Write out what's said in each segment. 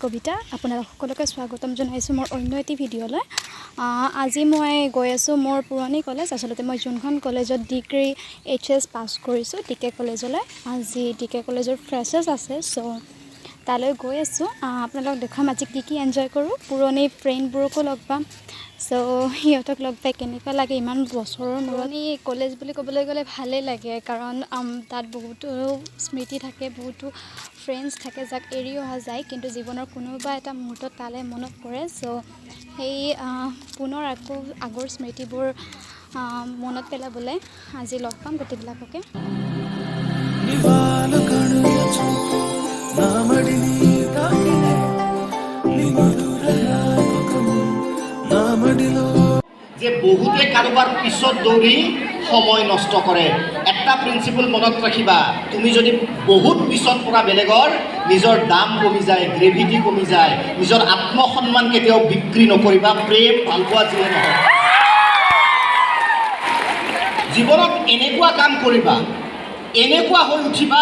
কবিতা আপোনালোক সকলোকে স্বাগতম জনাইছোঁ মোৰ অন্য এটি ভিডিঅ'লৈ। আজি মই গৈ আছোঁ মোৰ পুৰণি কলেজ, আচলতে মই যোনখন কলেজত ডিগ্ৰী HS পাছ কৰিছোঁ ডিকে কলেজলৈ। আজি ডিকে কলেজৰ ফ্ৰেছাৰ্ছ আছে, চ' তালৈ গৈ আছোঁ। আপোনালোকক দেখাম আজি কি এনজয় কৰোঁ, পুৰণি ফ্ৰেণ্ডবোৰকো লগ পাম। চ' সিহঁতক লগ পাই কেনেকুৱা লাগে ইমান বছৰৰ মূৰত। কলেজ বুলি ক'বলৈ গ'লে ভালেই লাগে, কাৰণ তাত বহুতো স্মৃতি থাকে, বহুতো ফ্ৰেণ্ডছ থাকে যাক এৰি অহা যায়, কিন্তু জীৱনৰ কোনোবা এটা মুহূৰ্তত তালৈ মনত পৰে। চ' সেই পুনৰ আকৌ আগৰ স্মৃতিবোৰ মনত পেলাবলৈ আজি লগ পাম গোটেইবিলাককে। যে বহুতে কাৰোবাৰ পিছত দৌৰি সময় নষ্ট কৰে। এটা প্ৰিন্সিপল মনত ৰাখিবা, তুমি যদি বহুত পিছত পৰা বেলেগৰ নিজৰ দাম কমি যায়, গ্ৰেভিটি কমি যায়, নিজৰ আত্মসন্মান কেতিয়াও বিক্ৰী নকৰিবা। প্ৰেম ভালপোৱা যিয়ে নহয়, জীৱনত এনেকুৱা কাম কৰিবা, এনেকুৱা হৈ উঠিবা,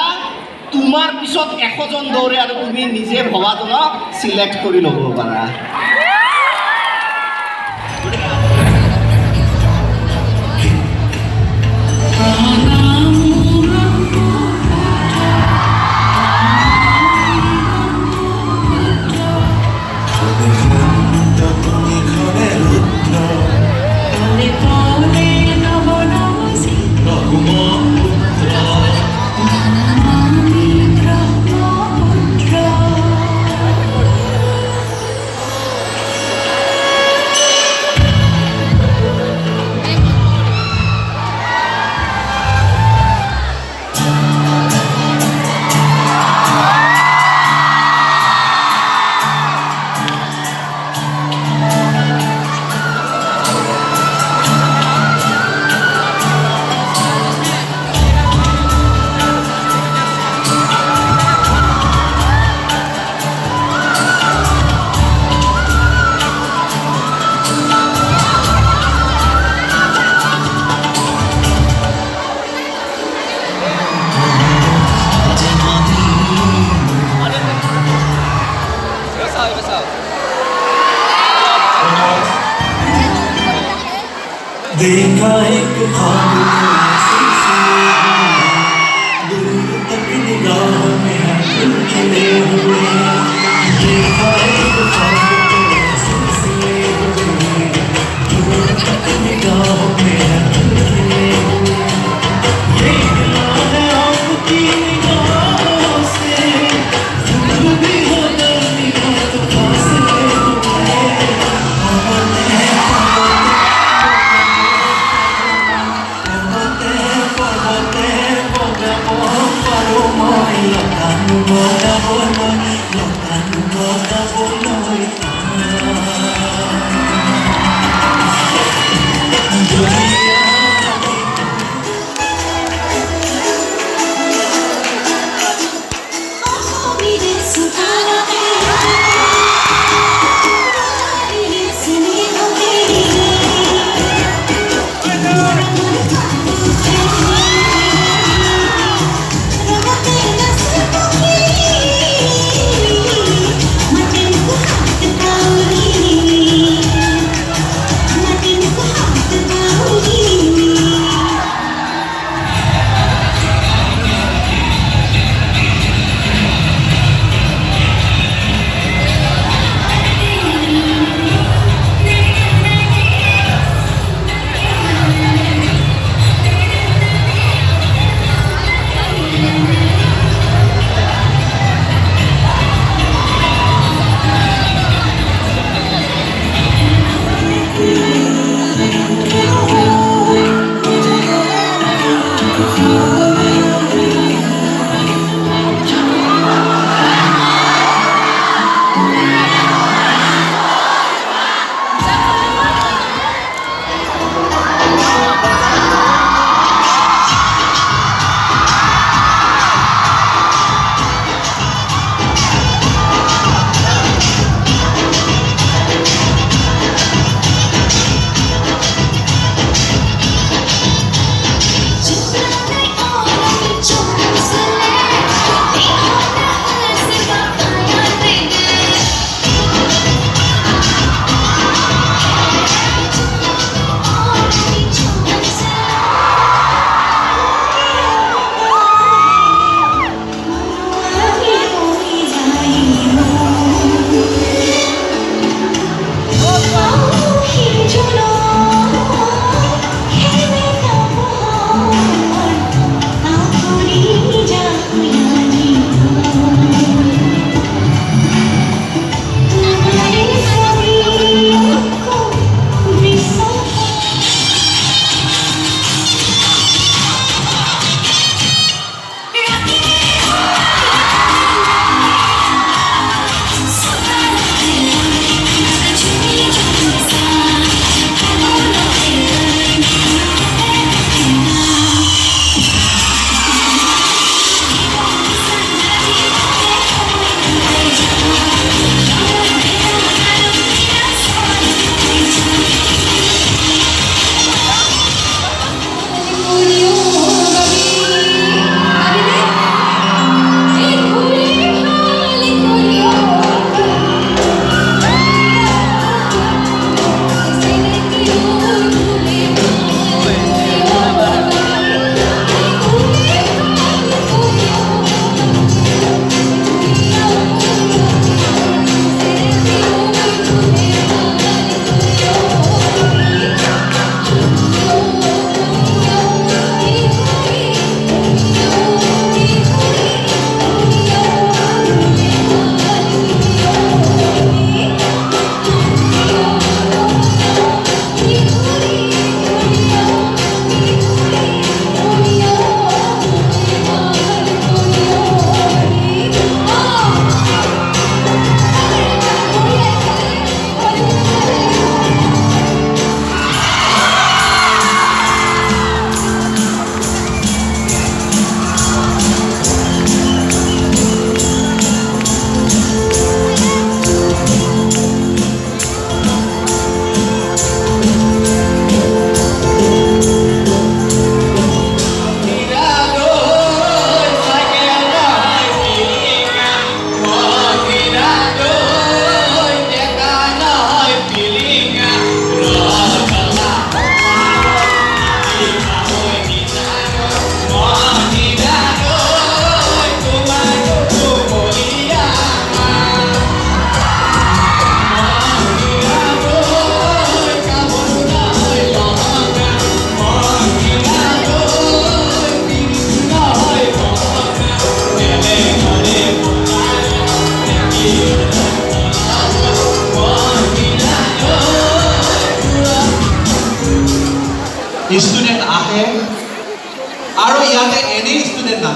তোমাৰ পিছত 100জন দৌৰে আৰু তুমি নিজে ভবাজনক চিলেক্ট কৰি ল'ব পাৰা। देखा एक ख्वाब दूर तक निगाह में है फूल खिले हुए, देखा एक ख्वाब सिलसिले हुए, दूर तक निगाह में है फूल खिले हुए। ये गिला है आपकी निगाहों से, दूर भी हो निगाह तो फासले हुए।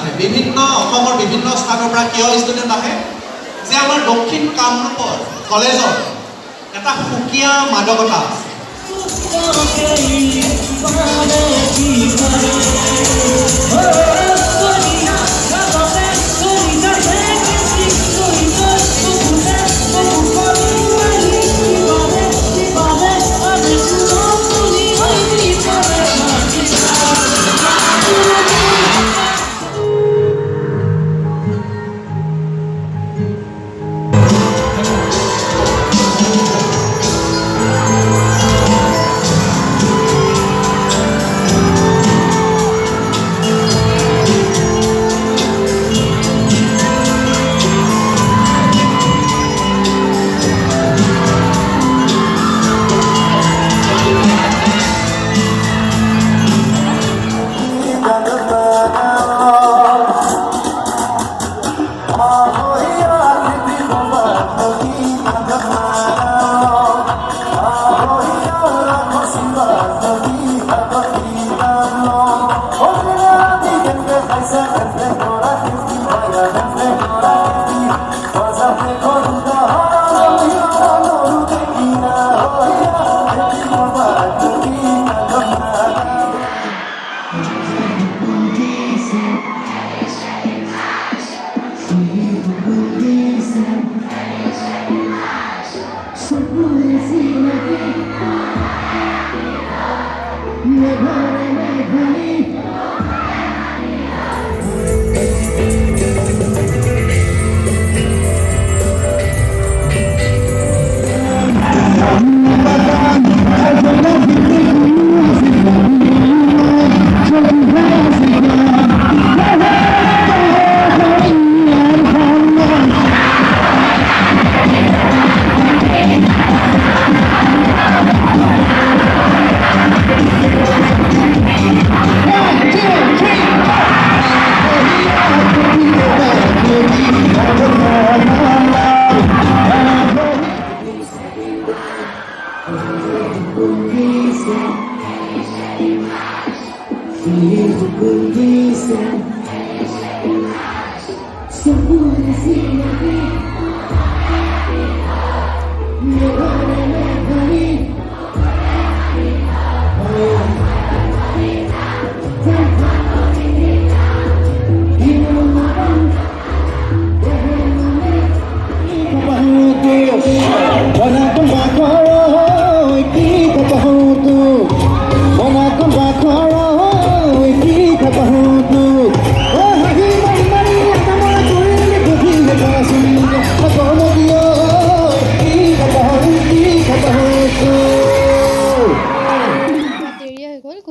আহে বিভিন্ন অসমৰ বিভিন্ন স্থানৰ পৰা কিয় ষ্টুডেণ্ট আহে যে আমাৰ দক্ষিণ কামৰূপৰ কলেজৰ এটা সুকীয়া মাদকতা আছে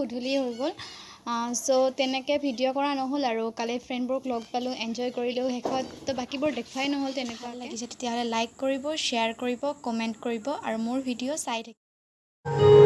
গধূলি হৈ গ'ল চ' তেনেকৈ ভিডিঅ' কৰা নহ'ল আৰু কালি ফ্ৰেণ্ডবোৰক লগ পালোঁ এনজয় কৰিলোঁ শেষত তো বাকীবোৰ দেখুৱাই নহ'ল তেনেকুৱা লাগিছে তেতিয়াহ'লে লাইক কৰিব শ্বেয়াৰ কৰিব কমেণ্ট কৰিব আৰু মোৰ ভিডিঅ' চাই থাকিব